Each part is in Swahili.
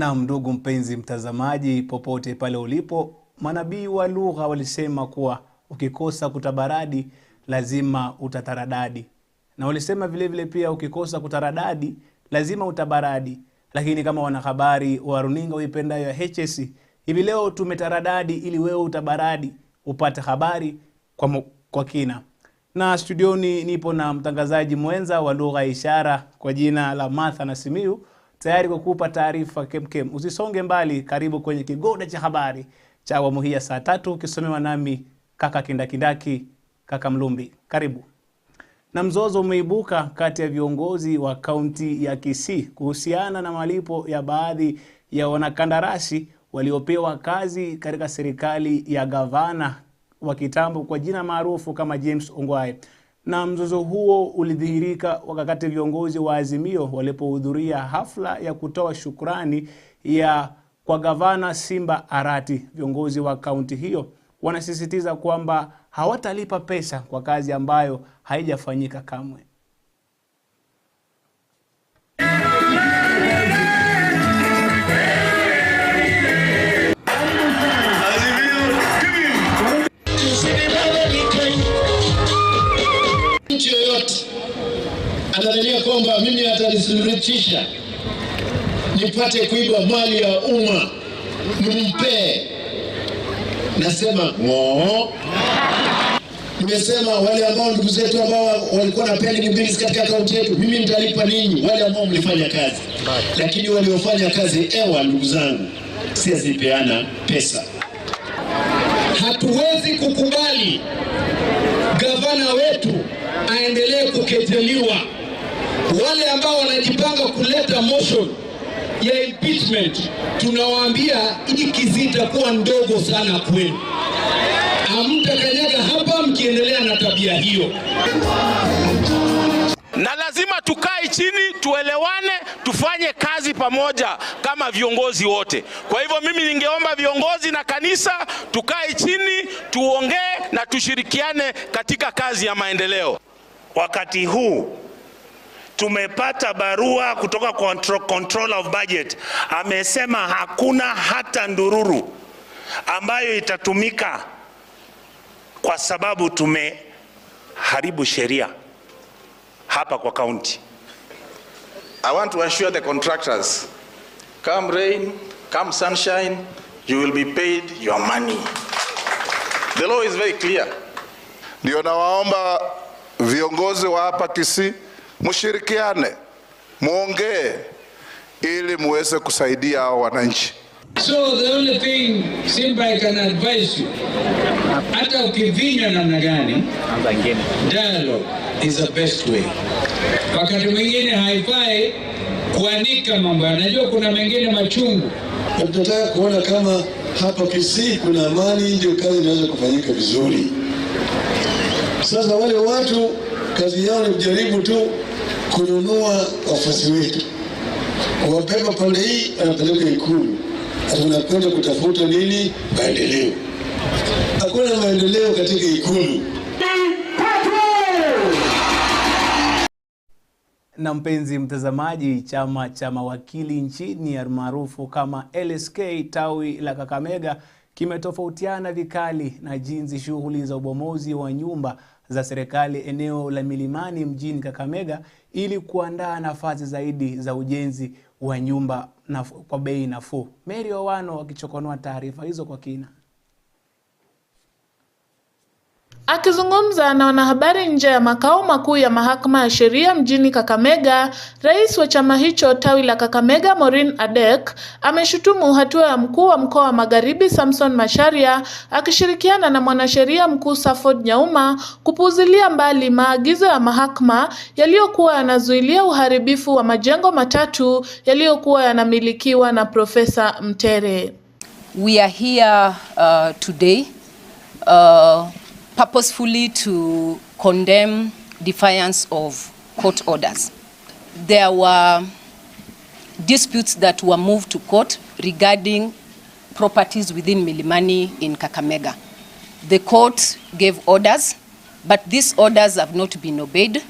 Na ndugu mpenzi mtazamaji, popote pale ulipo, manabii wa lugha walisema kuwa ukikosa kutabaradi lazima utataradadi. Na walisema vile vile pia ukikosa kutaradadi lazima utabaradi. Lakini kama wanahabari wa runinga uipendayo ya HS, hivi leo tumetaradadi ili wewe utabaradi, upate habari kwa kina. Na studioni nipo na mtangazaji mwenza wa lugha ya ishara kwa jina la Martha Nasimiu, tayari kukupa taarifa kemkem. Usisonge mbali, karibu kwenye kigoda cha habari cha awamu hii ya saa 3 ukisomewa nami kaka kindakindaki, kaka MLUMBI. Karibu. Na mzozo umeibuka kati ya viongozi wa kaunti ya Kisii kuhusiana na malipo ya baadhi ya wanakandarasi waliopewa kazi katika serikali ya gavana wa kitambo kwa jina maarufu kama James Ongwae. Na mzozo huo ulidhihirika wakati viongozi wa Azimio walipohudhuria hafla ya kutoa shukrani kwa gavana Simba Arati. Viongozi wa kaunti hiyo wanasisitiza kwamba hawatalipa pesa kwa kazi ambayo haijafanyika kamwe. Mtu yoyote anadhania kwamba mimi atanisurutisha nipate kuiba mali ya umma nimpe, nasema ngoo. Nimesema wale ambao ndugu zetu ambao walikuwa na pending bills katika akaunti yetu, mimi nitalipa ninyi wale ambao mlifanya kazi. Lakini waliofanya kazi ndugu zangu, sizipeana pesa. Hatuwezi kukubali gavana wetu aendelee kukejeliwa. Wale ambao wanajipanga kuleta motion ya impeachment, tunawaambia hii kizita kuwa ndogo sana kwenu. Hamtakanyaga hapa mkiendelea na tabia hiyo. Na lazima tukae chini, tuelewane, tufanye kazi pamoja kama viongozi wote. Kwa hivyo mimi ningeomba viongozi na kanisa tukae chini, tuongee na tushirikiane katika kazi ya maendeleo. Wakati huu tumepata barua kutoka Controller of Budget. Amesema hakuna hata ndururu ambayo itatumika kwa sababu tumeharibu sheria hapa kwa county. I want to assure the contractors, come rain, come sunshine, you will be paid your money. The law is very clear. Ndio nawaomba viongozi wa hapa Kisii mshirikiane, muongee ili muweze kusaidia hao wananchi. So the only thing Simba I can advise you, hata ukivinywa namna gani, dialogue is the best way. Wakati mwingine haifai kuanika mambo. Najua kuna mengine machungu. Tunataka kuona kama hapa Kisii kuna amani, ndio kazi inaweza kufanyika vizuri. Sasa wale watu kazi yao ni kujaribu tu kununua wafuasi wetu. Wapema pande hii anapeleka Ikulu. Tunakwenda kutafuta nini? Maendeleo. Hakuna maendeleo katika Ikulu. Na mpenzi mtazamaji, chama cha mawakili nchini maarufu kama LSK tawi la Kakamega kimetofautiana vikali na jinsi shughuli za ubomozi wa nyumba za serikali eneo la Milimani mjini Kakamega ili kuandaa nafasi zaidi za ujenzi wa nyumba kwa bei nafuu. Mary Owano akichokonoa taarifa hizo kwa kina. Akizungumza na wanahabari nje ya makao makuu ya mahakama ya sheria mjini Kakamega, rais wa chama hicho tawi la Kakamega Maureen Adek ameshutumu hatua ya mkuu wa mkoa wa Magharibi Samson Macharia akishirikiana na mwanasheria mkuu Safford Nyauma kupuuzilia mbali maagizo ya mahakama yaliyokuwa yanazuilia uharibifu wa majengo matatu yaliyokuwa yanamilikiwa na Profesa Mtere. We are here today purposefully to condemn defiance of court orders. There were disputes that were moved to court regarding properties within Milimani in Kakamega. The court gave orders, but these orders have not been obeyed.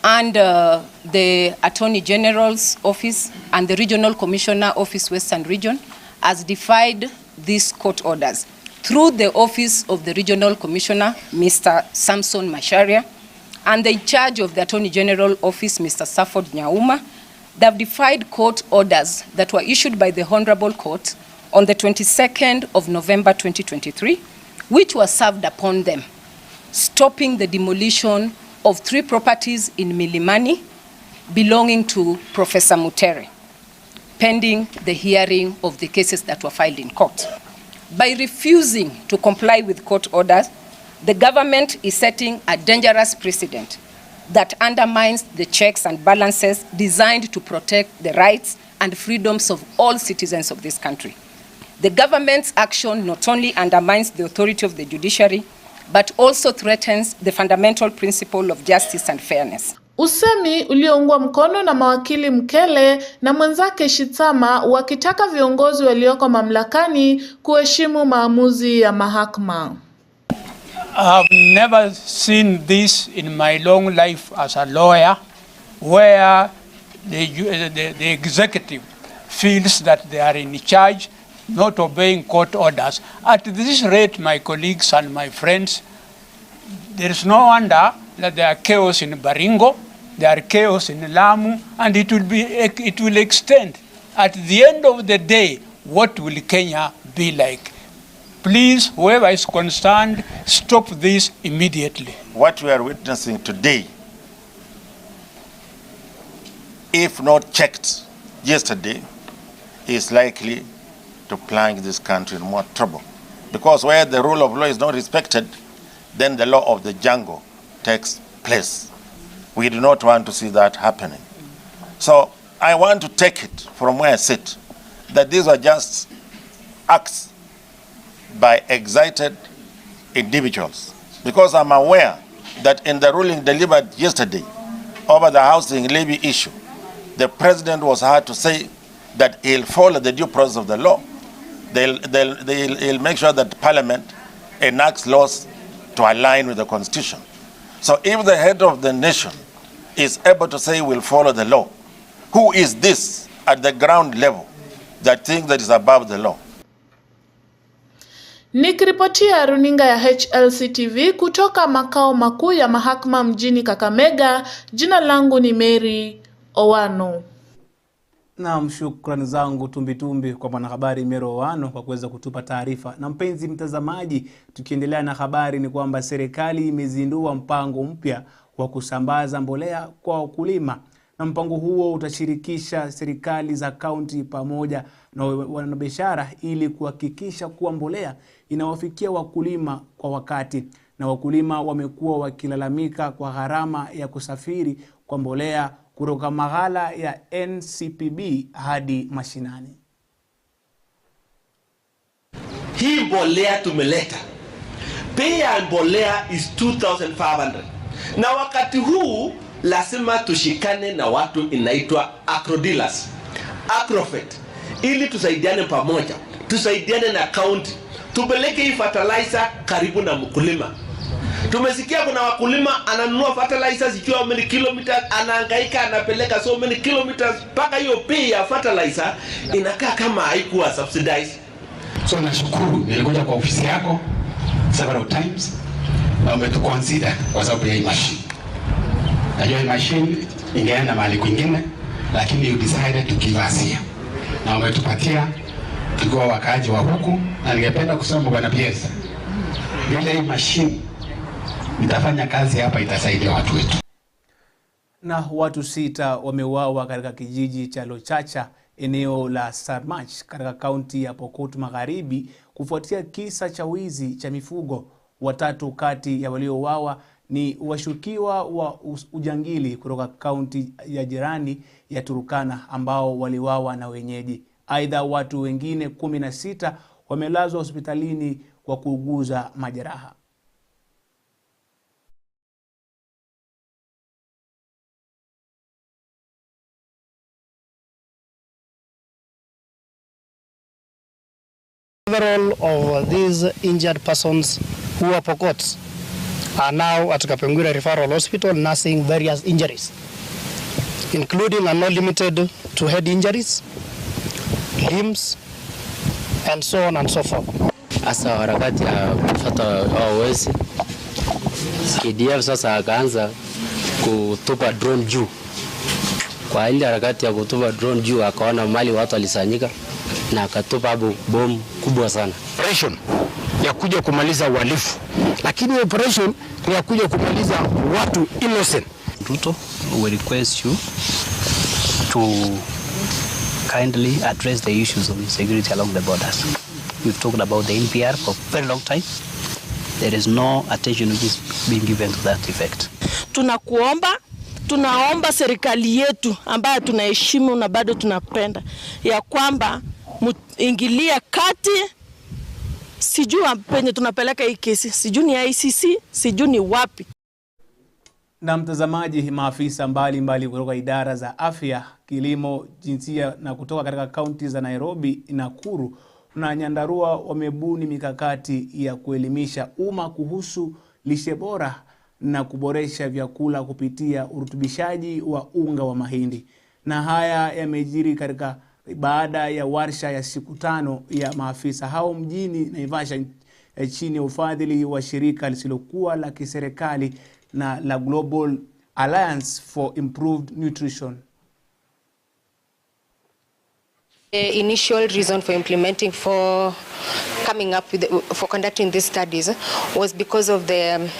and the Attorney General's Office and the Regional Commissioner Office Western Region has defied these court orders through the Office of the Regional Commissioner, Mr. Samson Macharia, and the in charge of the Attorney General Office, Mr. Safford Nyauma. They have defied court orders that were issued by the Honorable Court on the 22nd of November 2023, which was served upon them, stopping the demolition of 3 properties in Milimani belonging to Professor Mutere, pending the hearing of the cases that were filed in court. By refusing to comply with court orders, the government is setting a dangerous precedent that undermines the checks and balances designed to protect the rights and freedoms of all citizens of this country. The government's action not only undermines the authority of the judiciary, but also threatens the fundamental principle of justice and fairness. Usemi ulioungwa mkono na mawakili Mkele na mwenzake Shitama wakitaka viongozi walioko mamlakani kuheshimu maamuzi ya mahakama. I've never seen this in my long life as a lawyer, where the executive feels that they are in charge, not obeying court orders. At this rate, my colleagues and my friends, there is no wonder that there are chaos in Baringo, there are chaos in Lamu, and it will extend. At the end of the day, what will Kenya be like? Please, whoever is concerned, stop this immediately. What we are witnessing today, if not checked yesterday, is likely to plunge this country in more trouble. Because where the rule of law is not respected, then the law of the jungle takes place. We do not want to see that happening. So I want to take it from where I sit, that these are just acts by excited individuals. Because I'm aware that in the ruling delivered yesterday over the housing levy issue, the president was heard to say that he'll follow the due process of the law. He'll make sure that Parliament enacts laws to align with the Constitution. So if the head of the nation is able to say we'll follow the law, who is this at the ground level that thinks that is above the law? Nikiripotia runinga ya HLC TV kutoka makao makuu ya mahakama mjini Kakamega, jina langu ni Mary Owano. Na shukrani zangu tumbitumbi kwa mwanahabari Mary Owano kwa kuweza kutupa taarifa. Na mpenzi mtazamaji, tukiendelea na habari ni kwamba serikali imezindua mpango mpya wa kusambaza mbolea kwa wakulima. Na mpango huo utashirikisha serikali za kaunti pamoja na wanabiashara ili kuhakikisha kuwa mbolea inawafikia wakulima kwa wakati. Na wakulima wamekuwa wakilalamika kwa gharama ya kusafiri kwa mbolea kutoka maghala ya NCPB hadi mashinani. Hii mbolea tumeleta, bei ya mbolea is 2,500. Na wakati huu lazima tushikane na watu inaitwa agro dealers, Agrofed, ili tusaidiane pamoja, tusaidiane na county, tupeleke hii fertilizer karibu na mkulima. Tumesikia kuna wakulima ananunua fertilizers ikiwa many kilometers, anahangaika anapeleka so many kilometers, mpaka hiyo bei ya fertilizer inakaa kama haikuwa subsidized. So nashukuru nilikuja kwa ofisi yako several times na umetuconsider kwa sababu ya hii machine. Najua hii machine ingeenda mahali kwingine, lakini you decided to give us here. Na umetupatia tukiwa wakaaji wa huku, na ningependa kusema bwana Piesa, bila hii machine nitafanya kazi hapa, itasaidia watu wetu. Na watu 6 wameuawa katika kijiji cha Lochacha, eneo la Sarmach katika kaunti ya Pokot Magharibi kufuatia kisa cha wizi cha mifugo. 3 kati ya waliouawa ni washukiwa wa ujangili kutoka kaunti ya jirani ya Turkana ambao waliuawa na wenyeji. Aidha, watu wengine 16 wamelazwa hospitalini kwa kuuguza majeraha. Several of these injured persons who are Pokots are now at Kapenguria Referral Hospital nursing various injuries, including and not limited to head injuries, limbs, and so on and so forth. Asa harakati ya kufuata wezi, KDF sasa akaanza kutupa drone juu. Kwa ile harakati ya kutupa drone juu akaona mali watu walisanyika na akatupa bomu kubwa sana. Operation ya kuja kumaliza uhalifu, lakini operation ya kuja kumaliza watu innocent. Ruto, we request you to kindly address the issues of insecurity along the borders. We've talked about the NPR for a very long time. There is no attention which is being given to that effect. Tunaomba serikali yetu ambayo tunaheshimu na bado tunapenda ya kwamba ingilia kati, sijui penye tunapeleka hii kesi, sijui ni ICC, sijui ni wapi. Na mtazamaji, maafisa mbalimbali kutoka idara za afya, kilimo, jinsia na kutoka katika kaunti za Nairobi, Nakuru na Nyandarua wamebuni mikakati ya kuelimisha umma kuhusu lishe bora na kuboresha vyakula kupitia urutubishaji wa unga wa mahindi. Na haya yamejiri katika baada ya warsha ya siku 5 ya maafisa hao mjini Naivasha chini ya ufadhili wa shirika lisilokuwa la kiserikali na la Global Alliance for Improved Nutrition. The initial reason for conducting these studies was because of the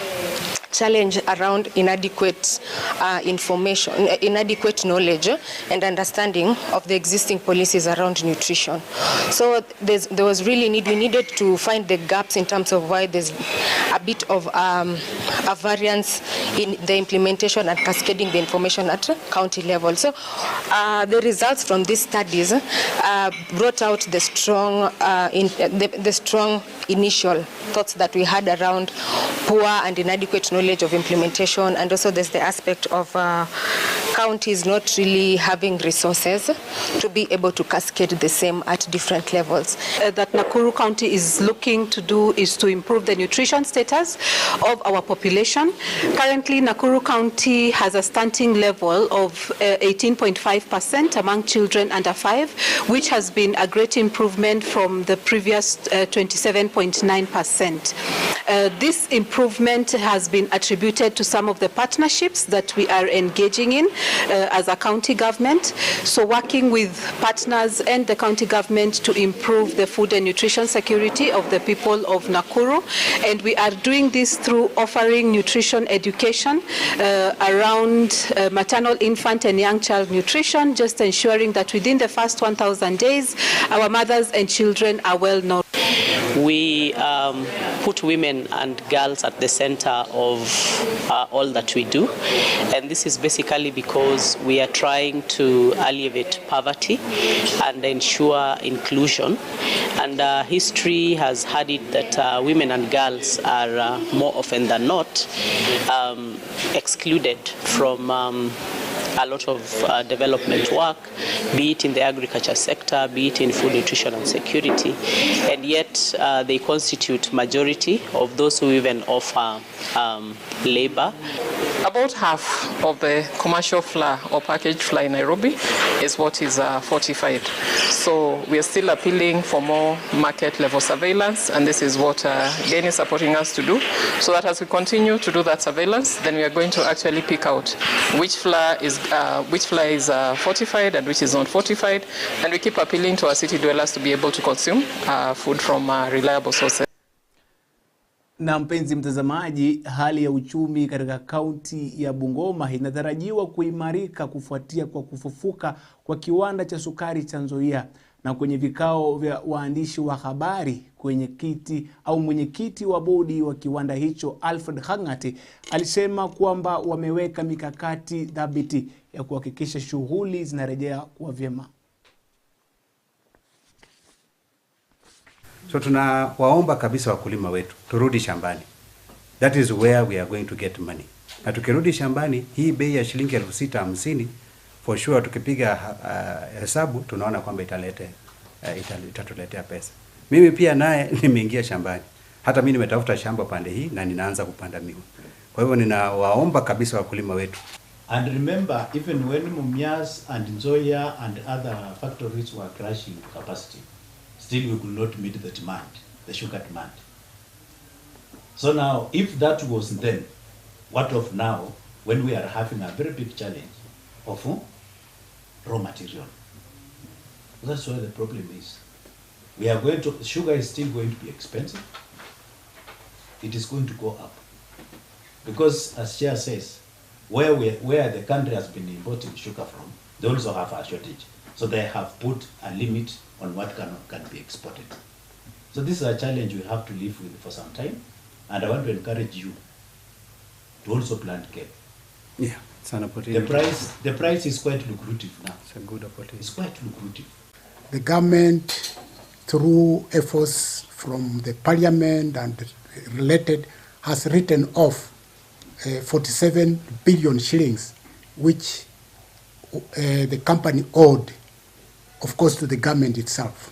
challenge around inadequate information, inadequate knowledge and understanding of the existing policies around nutrition. So there was really we needed to find the gaps in terms of why there's a bit of a variance in the implementation and cascading the information at county level. So the results from these studies brought out the strong initial thoughts that we had around poor and inadequate knowledge of implementation, and also there's the aspect of counties not really having resources to be able to cascade the same at different levels. That Nakuru County is looking to do is to improve the nutrition status of our population. Currently, Nakuru County has a stunting level of 18.5% among children under 5, which has been a great improvement from the previous 27.9%. This improvement has been attributed to some of the partnerships that we are engaging in as a county government. So working with partners and the county government to improve the food and nutrition security of the people of Nakuru. And we are doing this through offering nutrition education around maternal, infant and young child nutrition, just ensuring that within the first 1,000 days, our mothers and children are well nourished. We put women and girls at the center of all that we do, and this is basically because we are trying to alleviate poverty and ensure inclusion. And history has had it that women and girls are more often than not excluded from a lot of development work, be it in the agriculture sector, be it in food, nutrition and security, and yet they constitute majority of those who even offer labor. About half of the commercial flour or packaged flour in Nairobi is what is fortified. So we are still appealing for more market level surveillance, and this is what GAIN is supporting us to do, so that as we continue to do that surveillance, then we are going to actually pick out which flour is fortified and which is not fortified, and we keep appealing to our city dwellers to be able to consume food from reliable sources. Na mpenzi mtazamaji, hali ya uchumi katika kaunti ya Bungoma inatarajiwa kuimarika kufuatia kwa kufufuka kwa kiwanda cha sukari cha Nzoia. Na kwenye vikao vya waandishi wa habari, mwenyekiti wa bodi wa kiwanda hicho Alfred Hangati alisema kwamba wameweka mikakati dhabiti ya kuhakikisha shughuli zinarejea kwa vyema. So tunawaomba kabisa wakulima wetu turudi shambani. That is where we are going to get money. Na tukirudi shambani, hii bei ya shilingi 650 for sure tukipiga hesabu tunaona kwamba itatuletea pesa. Mimi pia naye nimeingia shambani. Hata mimi nimetafuta shamba pande hii na ninaanza kupanda miwa. Kwa hivyo ninawaomba kabisa wakulima wetu. And remember, even when Mumias and Nzoia and other factories were crashing capacity, still we could not meet the demand, the sugar demand. So now, if that was then, what of now, when we are having a very big challenge of raw material? That's where the problem is. We are going to, sugar is still going to be expensive. It is going to go up. Because as Chair says, where the country has been importing sugar from, they also have a shortage. So they have put a limit on what can be exported. So this is a challenge we have to live with for some time. And I want to encourage you to also plant cane. Yeah, it's an opportunity. The price is quite lucrative now. It's a good opportunity. It's quite lucrative. The government, through efforts from the parliament and related, has written off 47 billion shillings, which the company owed, of course, to the government itself.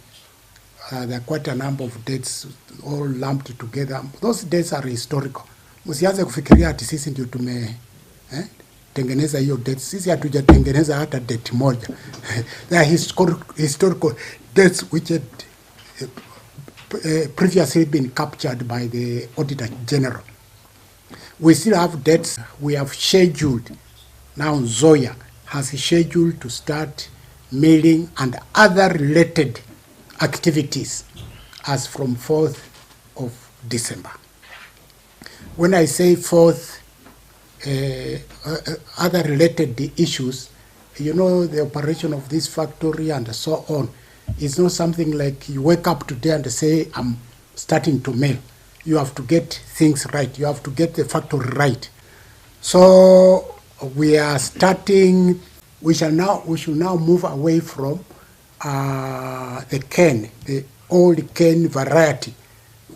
There are quite a number of debts all lumped together. Those debts are historical. Msianze kufikiria ati sisi ndio tengeneza hiyo debts. Sisi hatujatengeneza hata debt moja. There are historical debts which had previously been captured by the Auditor General. We still have debts. We have scheduled, now Zoya has scheduled to start milling and other related activities as from 4th of December. When I say 4th, other related issues, you know, the operation of this factory and so on, is not something like you wake up today and say, I'm starting to mill. You have to get things right. You have to get the factory right. So we are starting, we should now move away from the cane, the old cane variety,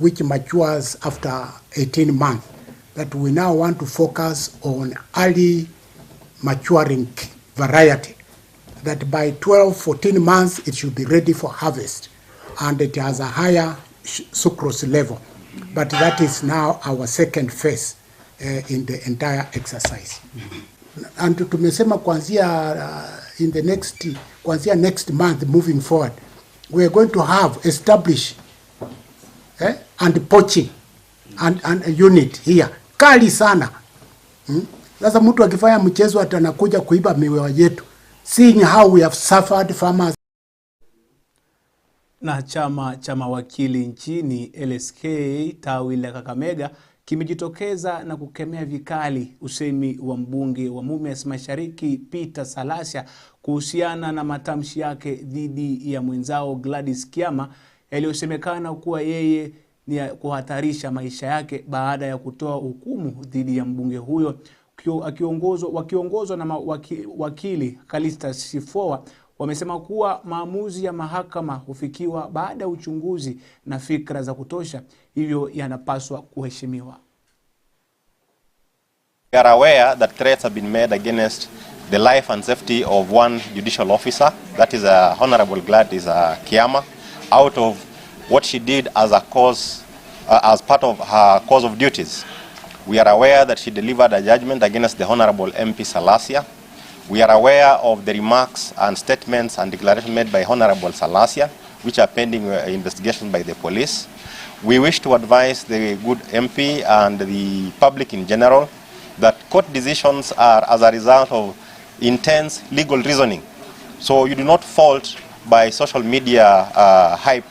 which matures after 18 months. That we now want to focus on early maturing variety. That by 12, 14 months, it should be ready for harvest. And it has a higher sucrose level. But that is now our second phase in the entire exercise. And tumesema in the next month moving forward, we are going to have established and poaching and a unit here. Kali sana. Sasa mtu akifanya mchezo atanakuja kuiba miwa yetu. Seeing how we have suffered farmers. Na chama cha mawakili nchini LSK tawi la Kakamega kimejitokeza na kukemea vikali usemi wa mbunge wa Mumias Mashariki Peter Salasya kuhusiana na matamshi yake dhidi ya mwenzao Gladys Kiama yaliyosemekana kuwa yeye ni kuhatarisha maisha yake baada ya kutoa hukumu dhidi ya mbunge huyo wakiongozwa na wakili Kalista Sifoa. Wamesema kuwa maamuzi ya mahakama hufikiwa baada ya uchunguzi na fikra za kutosha, hivyo yanapaswa kuheshimiwa. We are aware that threats have been made against the life and safety of one judicial officer, that is Honorable Gladys Kiama, out of what she did as a cause, as part of her cause of duties. We are aware that she delivered a judgment against the Honorable MP Salasya. We are aware of the remarks and statements and declarations made by Honorable Salasya, which are pending investigation by the police. We wish to advise the good MP and the public in general that court decisions are as a result of intense legal reasoning. So you do not fault by social media hype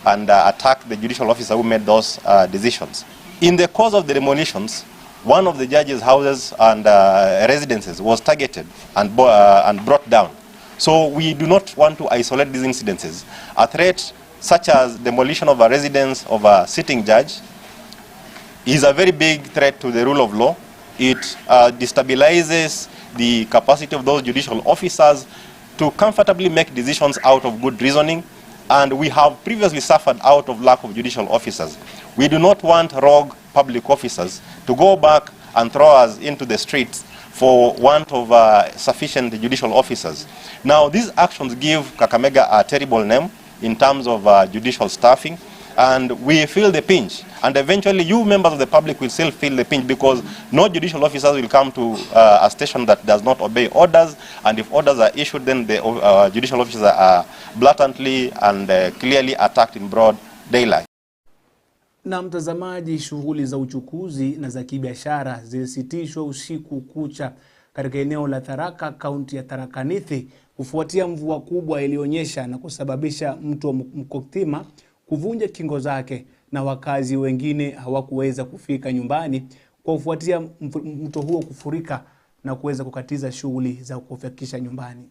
and attack the judicial officer who made those decisions. In the course of the demolitions, one of the judges' houses and residences was targeted and brought down. So we do not want to isolate these incidences. A threat such as demolition of a residence of a sitting judge is a very big threat to the rule of law. It destabilizes the capacity of those judicial officers to comfortably make decisions out of good reasoning, and we have previously suffered out of lack of judicial officers. We do not want rogue public officers to go back and throw us into the streets for want of sufficient judicial officers. Now, these actions give Kakamega a terrible name in terms of judicial staffing, and we feel the pinch, and eventually you members of the public will still feel the pinch, because no judicial officers will come to a station that does not obey orders, and if orders are issued, then the judicial officers are blatantly and clearly attacked in broad daylight. Na mtazamaji, shughuli za uchukuzi na za kibiashara zilisitishwa usiku kucha katika eneo la Tharaka, kaunti ya Tharaka Nithi, kufuatia mvua kubwa ilionyesha na kusababisha mto Mkotima kuvunja kingo zake, na wakazi wengine hawakuweza kufika nyumbani kwa kufuatia mto huo kufurika na kuweza kukatiza shughuli za kufikisha nyumbani.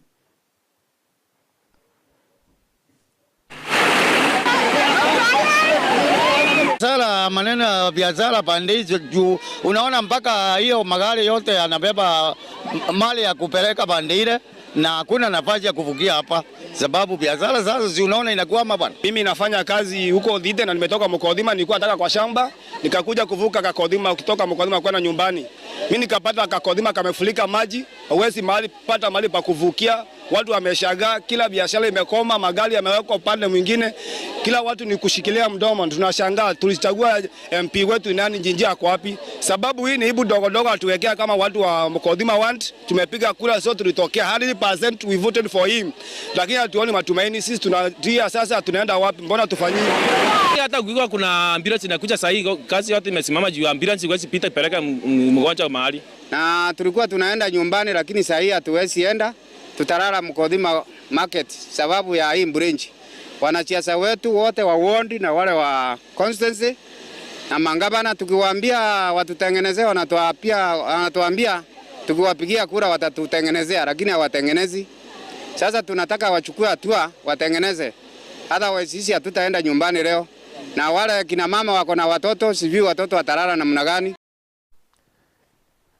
Sala maneno ya biashara pande hizo juu, unaona mpaka hiyo magari yote yanabeba mali ya kupeleka pande ile, na hakuna nafasi ya kuvukia hapa sababu biashara sasa si unaona inakuwa bwana. Mimi nafanya kazi huko Dhide na nimetoka Mkodhima, nilikuwa nataka kwa shamba, nikakuja kuvuka Kakodhima, ukitoka Mkodhima kwenda nyumbani. Mimi nikapata Kakodhima kamefurika maji, huwezi pata mahali pa kuvukia. Watu wameshagaa, kila biashara imekoma, magari yamewekwa upande mwingine, kila watu ni kushikilia mdomo. Tunashangaa tulichagua MP wetu nani, njia kwa wapi? Sababu hii ni ibu dogo atuwekea kama watu wa Mkodhima want. Tumepiga kura, so tulitokea 100% we voted for him, lakini hatuoni matumaini. Sisi tunatia sasa, tunaenda wapi? Mbona tufanyie? Hata ukikuwa kuna ambulance inakuja saa hii, kazi yote imesimama juu ambulance huwezi pita peleka mgonjwa mahali. Na tulikuwa tunaenda nyumbani, lakini saa hii hatuwezi enda, tutalala Mkodhima market sababu ya hii branch. Wanasiasa wetu wote wa ward na wale wa constituency na mangabana, tukiwaambia watutengenezee, wanatuambia tukiwapigia kura watatutengenezea, lakini hawatengenezi. Sasa tunataka wachukue hatua watengeneze, hata sisi hatutaenda nyumbani leo. Na wale kina mama wako na watoto, sivyo watoto watalala namna gani?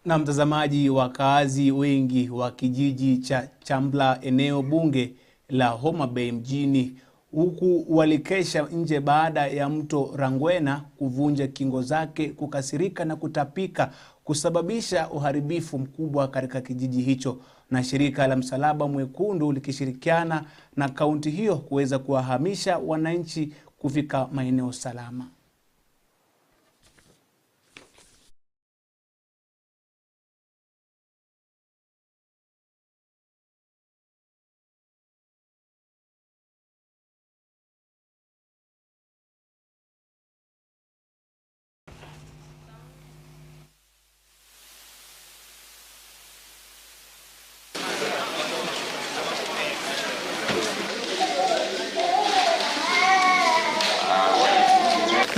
Na mtazamaji, wakazi wengi wa kijiji cha Chambla, eneo bunge la Homa Bay mjini, huku walikesha nje baada ya mto Rangwena kuvunja kingo zake, kukasirika na kutapika, kusababisha uharibifu mkubwa katika kijiji hicho, na shirika la Msalaba Mwekundu likishirikiana na kaunti hiyo kuweza kuwahamisha wananchi kufika maeneo salama.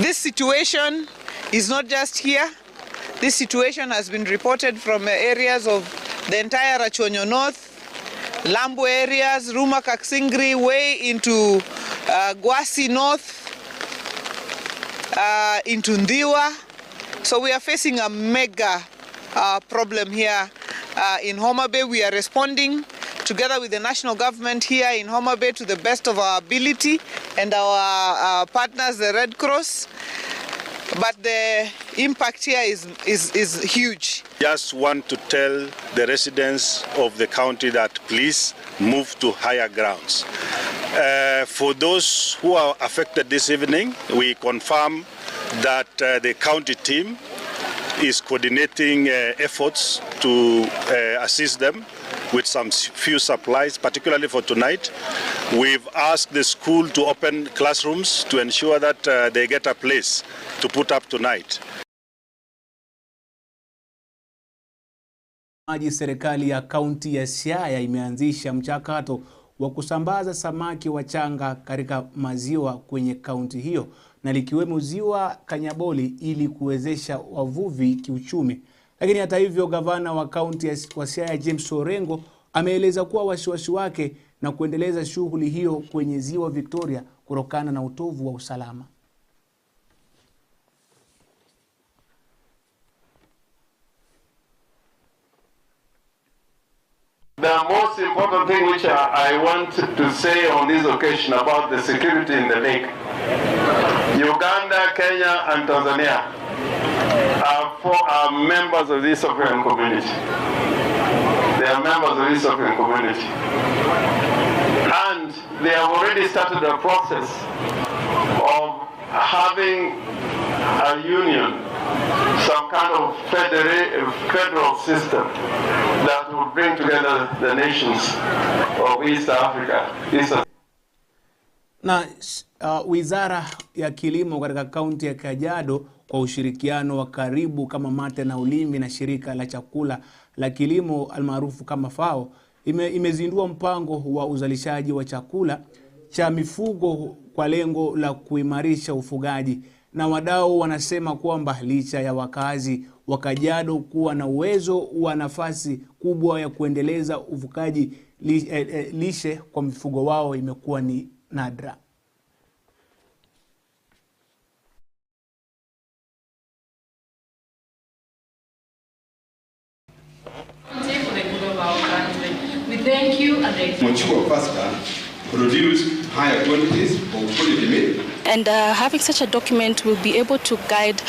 This situation is not just here. This situation has been reported from areas of the entire Rachonyo North, Lambo areas, Ruma Kaksingri, way into Gwasi North, into Ndiwa. So we are facing a mega problem here in Homa Bay. We are responding together with the national government here in Homa Bay to the best of our ability, and our partners, the Red Cross. But the impact here is huge. Just want to tell the residents of the county that please move to higher grounds. For those who are affected this evening, we confirm that the county team is coordinating efforts to assist them with some few supplies, particularly for tonight. We've asked the school to open classrooms to ensure that they get a place to put up tonight. Serikali ya kaunti ya Siaya imeanzisha mchakato wa kusambaza samaki wachanga katika maziwa kwenye kaunti hiyo, na likiwemo ziwa Kanyaboli, ili kuwezesha wavuvi kiuchumi. Lakini hata hivyo, gavana wa kaunti ya Siaya James Orengo ameeleza kuwa wasiwasi wake na kuendeleza shughuli hiyo kwenye ziwa Victoria kutokana na utovu wa usalama. The most important thing which I want to say on this occasion about the security in the lake, Uganda, Kenya and Tanzania are members of this African community. They are members of this African community. And they have already started a process of having a union, some kind of federal system that will bring together the nations of East Africa. Na Wizara ya Kilimo katika kaunti ya Kajiado kwa ushirikiano wa karibu kama mate na ulimi na shirika la chakula la kilimo almaarufu kama FAO imezindua mpango wa uzalishaji wa chakula cha mifugo kwa lengo la kuimarisha ufugaji. Na wadau wanasema kwamba licha ya wakazi wa Kajiado kuwa na uwezo wa nafasi kubwa ya kuendeleza ufugaji, lishe kwa mifugo wao imekuwa ni nadra. We thank you and mature faster, produce higher quantities of quality meat. And having such a document will be able to guide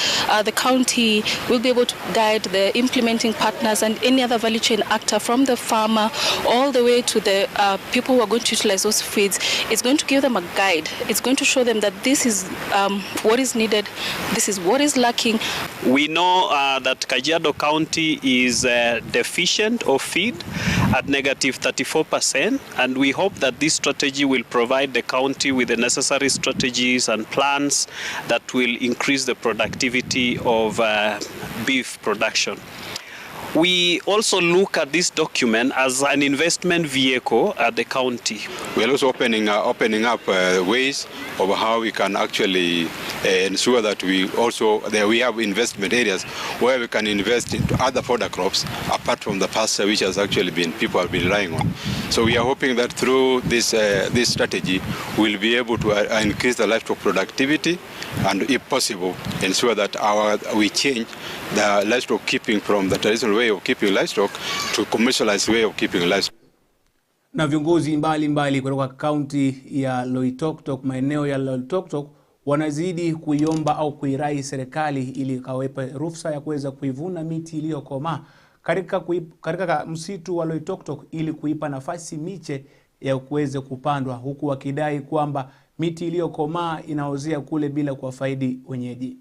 the county, will be able to guide the implementing partners and any other value chain actor from the farmer all the way to the people who are going to utilize those feeds. It's going to give them a guide. It's going to show them that this is what is needed, this is what is lacking. We know that Kajiado County is deficient of feed at -34%, and we hope that this strategy will provide the county with the necessary strategies and plans that will increase the productivity of beef production. We also look at this document as an investment vehicle at the county. We are also opening up ways of how we can actually ensure that we have investment areas where we can invest into other fodder crops apart from the pasture, which has actually been people have been relying on. So we are hoping that through this strategy we'll be able to increase the livestock productivity and, if possible, ensure that we change the livestock keeping from the traditional way of keeping livestock to commercialized way of keeping livestock. Na viongozi mbalimbali kutoka kaunti ya Loitoktok, maeneo ya Loitoktok, wanazidi kuiomba au kuirai serikali ili kawepe ruhusa ya kuweza kuivuna miti iliyokomaa katika msitu wa Loitoktok ili kuipa nafasi miche ya kuweza kupandwa, huku wakidai kwamba miti iliyokomaa inaozea kule bila kuwafaidi wenyeji.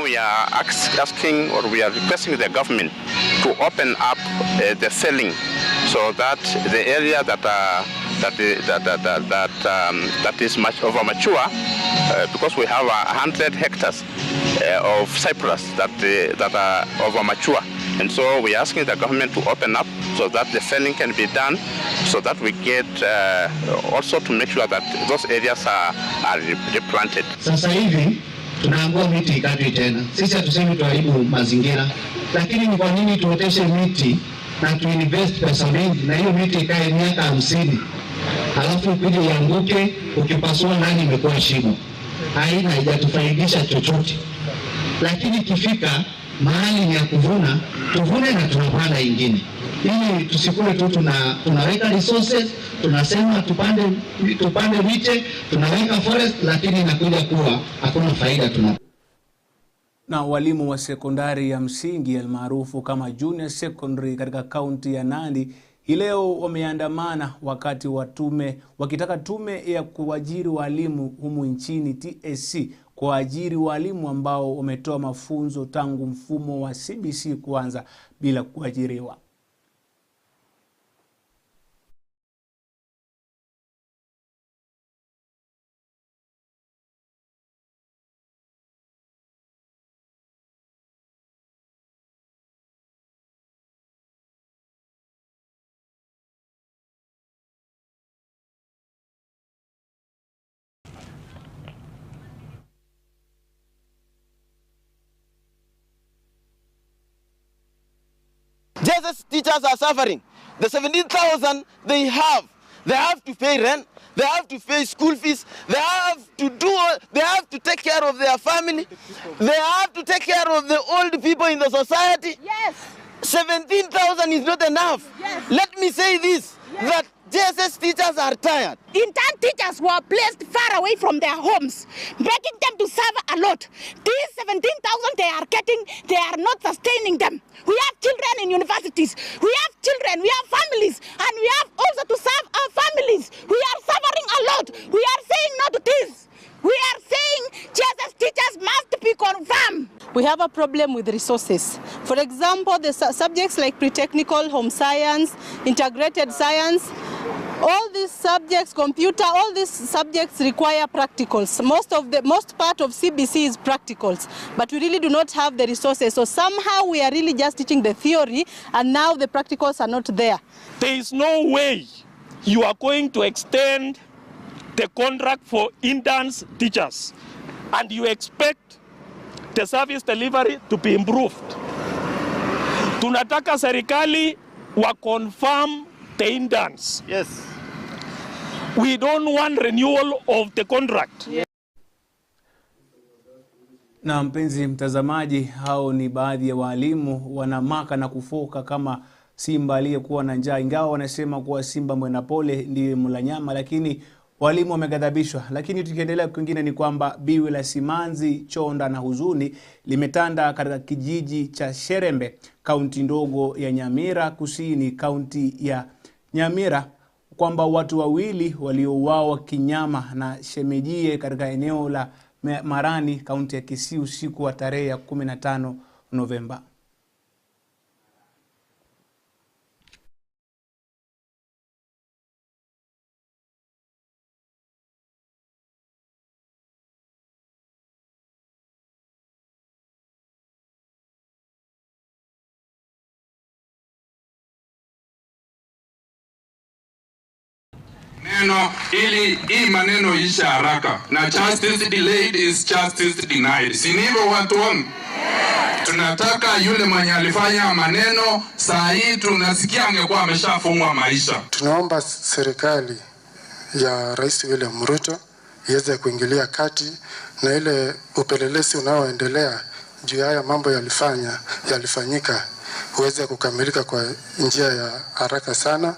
We are asking, or we are requesting the government to open up the selling, so that the area that is much over mature, because we have 100 hectares of cypress that are over mature, and so we are asking the government to open up so that the selling can be done, so that we get also to make sure that those areas are replanted. Sasa hivi tunaangua miti ikatwe tena. Sisi hatusemi tuharibu mazingira, lakini ni kwa nini tuoteshe miti na tuinvest pesa mingi na hiyo miti ikae miaka 50, halafu ukuje ianguke, ukipasua ndani imekuwa shimo. Haina, haijatufaidisha chochote. Lakini kifika mahali ni ya kuvuna, tuvune na tunapanda ingine. Ili tusikule tu tunaweka resources, tunasema tupande miche, tunaweka forest, lakini inakuja kuwa hakuna faida Na walimu wa sekondari ya msingi almaarufu kama junior secondary katika kaunti ya Nandi leo wameandamana wakitaka tume ya kuajiri walimu humu nchini TSC kuajiri walimu ambao wametoa mafunzo tangu mfumo wa CBC kuanza bila kuajiriwa. JSS teachers are suffering. The 17,000 they have to pay rent, they have to pay school fees, they have to take care of their family, they have to take care of the old people in the society. Yes. 17,000 is not enough. Yes. Let me say this, that JSS teachers are tired. Intern teachers were placed far away from their homes, making them to suffer a lot. These 17,000 they are getting, they are not sustaining them. We have children in universities, we have children, we have families, and we have also to serve our families. We are suffering a lot. We are saying no to this. We are saying JSS teachers must be confirmed. We have a problem with resources. For example, the subjects like pre-technical, home science, integrated science, all these subjects, computer, all these subjects require practicals. Most part of CBC is practicals, but we really do not have the resources. So somehow we are really just teaching the theory, and now the practicals are not there. There is no way you are going to extend the contract for interns teachers, and you expect the service delivery to be improved. Tunataka serikali wa confirm the interns. Yes. We don't want renewal of the contract. Yeah. Na mpenzi mtazamaji, hao ni baadhi ya walimu wanamaka na kufoka kama simba aliyekuwa na njaa, ingawa wanasema kuwa simba mwenda pole ndiye mla nyama, lakini walimu wamegadhabishwa. Lakini tukiendelea kwingine ni kwamba biwi la simanzi, chonda na huzuni limetanda katika kijiji cha Sherembe, kaunti ndogo ya Nyamira Kusini, kaunti ya Nyamira, kwamba watu wawili waliouawa kinyama na shemejie katika eneo la Marani, kaunti ya Kisii, usiku wa tarehe ya 15 Novemba. Neno ili hii maneno isha haraka, na justice delayed is justice denied. Si ndivyo watu wangu? Tunataka yule mwenye alifanya maneno saa hii tunasikia angekuwa ameshafungwa maisha. Tunaomba serikali ya Rais William Ruto iweze kuingilia kati, na ile upelelezi unaoendelea juu ya haya mambo yalifanyika uweze kukamilika kwa njia ya haraka sana,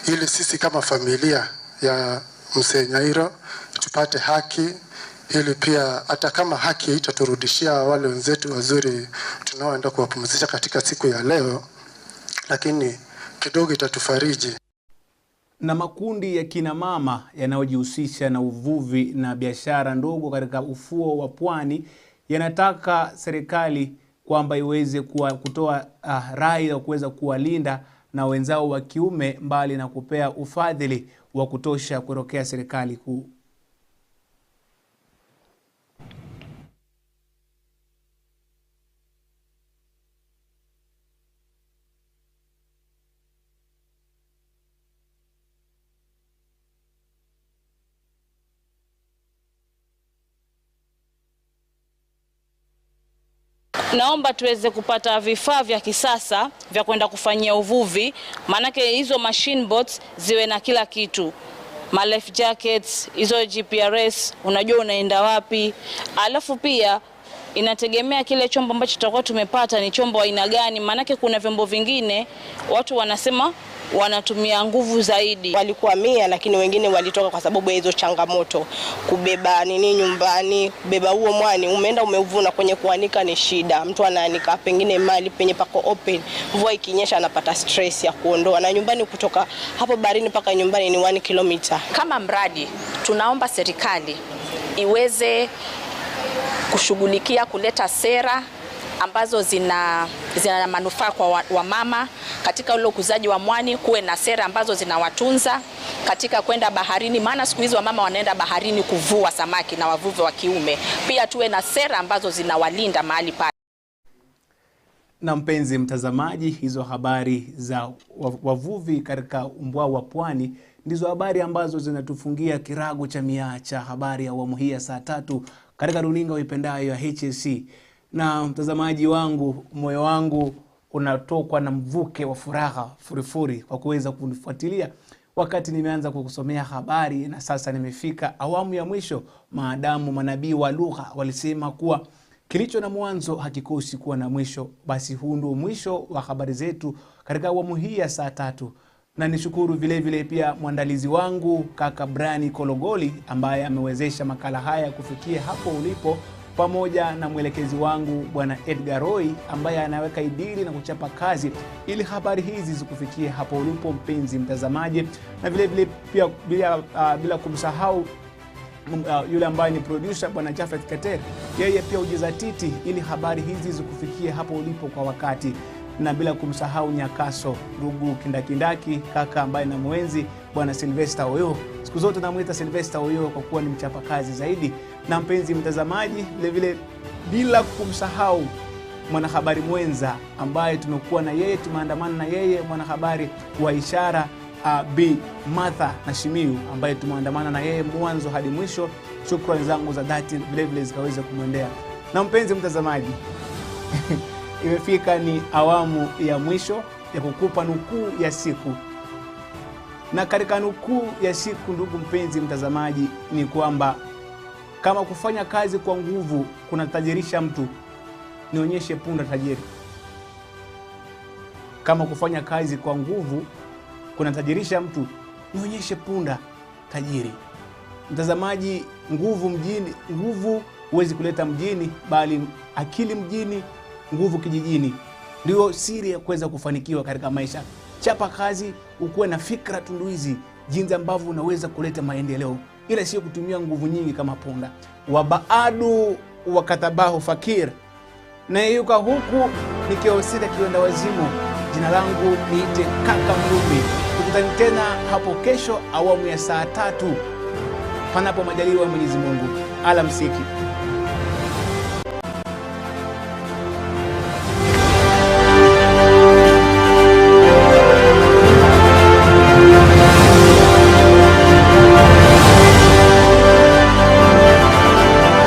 ili sisi kama familia ya Mzee Nyairo tupate haki, ili pia hata kama haki itaturudishia wale wenzetu wazuri tunaoenda kuwapumzisha katika siku ya leo, lakini kidogo itatufariji. Na makundi ya kina mama yanayojihusisha na uvuvi na biashara ndogo katika ufuo wa pwani yanataka serikali kwamba iweze kutoa rai ya kuweza kuwalinda na wenzao wa kiume, mbali na kupea ufadhili wa kutosha kutokea serikali kuu. Naomba tuweze kupata vifaa vya kisasa vya kwenda kufanyia uvuvi, manake hizo machine boats ziwe na kila kitu. Ma life jackets, hizo GPRS, unajua unaenda wapi. Alafu pia inategemea kile chombo ambacho tutakuwa tumepata ni chombo aina gani, manake kuna vyombo vingine watu wanasema wanatumia nguvu zaidi. Walikuwa 100 lakini wengine walitoka kwa sababu ya hizo changamoto. Kubeba nini nyumbani, kubeba huo mwani, umeenda umeuvuna kwenye kuanika ni shida. Mtu anaanika pengine mali penye pako open. Mvua ikinyesha anapata stress ya kuondoa. Na nyumbani kutoka hapo baharini mpaka nyumbani ni 1 kilomita. Kama mradi tunaomba serikali iweze kushughulikia kuleta sera ambazo zina manufaa kwa wamama katika ule ukuzaji wa mwani, kuwe na sera ambazo zinawatunza katika kwenda baharini, maana siku hizi wamama wanaenda baharini kuvua samaki na wavuvi wa kiume. Pia tuwe na sera ambazo zinawalinda mahali pale. Na mpenzi mtazamaji, hizo habari za wavuvi katika umbwa wa pwani ndizo habari ambazo zinatufungia kirago cha miacha habari ya awamu hii ya saa 3 katika runinga uipendayo ya HSC. Na mtazamaji wangu, moyo wangu unatokwa na mvuke wa furaha furifuri kwa kuweza kunifuatilia wakati nimeanza kukusomea habari na sasa nimefika awamu ya mwisho. Maadamu manabii wa lugha walisema kuwa kilicho na mwanzo hakikosi kuwa na mwisho, basi huu ndio mwisho wa habari zetu katika awamu hii ya saa 3. Na nishukuru vile vile pia mwandalizi wangu kaka Brani Kologoli ambaye amewezesha makala haya kufikia hapo ulipo, pamoja na mwelekezi wangu bwana Edgar Roy ambaye anaweka idili na kuchapa kazi ili habari hizi zikufikie hapo ulipo mpenzi mtazamaji. Na vile vile pia bila kumsahau yule ambaye ni producer bwana Jafet Kater, yeye pia hujizatiti ili habari hizi zikufikie hapo ulipo kwa wakati. Na bila kumsahau Nyakaso ndugu kindakindaki kaka ambaye na mwenzi bwana Sylvester Oyo. Siku zote namuita Sylvester Oyo kwa kuwa ni mchapa kazi zaidi. Na mpenzi mtazamaji, vile vile bila kumsahau mwanahabari mwenza ambaye tumekuwa na yeye, tumeandamana na yeye, mwanahabari wa Ishara Bi Martha na Shimiu ambaye tumeandamana na yeye mwanzo hadi mwisho. Shukrani zangu za dhati vile vile zikaweza kumwendea. Na mpenzi mtazamaji, imefika ni awamu ya mwisho ya kukupa nukuu ya siku. Na katika nukuu ya siku, ndugu mpenzi mtazamaji, ni kwamba kama kufanya kazi kwa nguvu kunatajirisha mtu, nionyeshe punda tajiri. Kama kufanya kazi kwa nguvu kunatajirisha mtu, nionyeshe punda tajiri. Mtazamaji, nguvu huwezi kuleta mjini, bali akili mjini, nguvu kijijini. Ndio siri ya kuweza kufanikiwa katika maisha. Chapa kazi, ukuwe na fikra tunduizi jinsi ambavyo unaweza kuleta maendeleo, ila sio kutumia nguvu nyingi kama punda. Wabaadu wakatabahu fakir. Na yuka huku nikiosita kiwenda wazimu. Jina langu niite Kaka MLUMBI. Tukutane tena hapo kesho awamu ya saa 3 panapo majaliwa Mwenyezi Mungu. Alamsiki.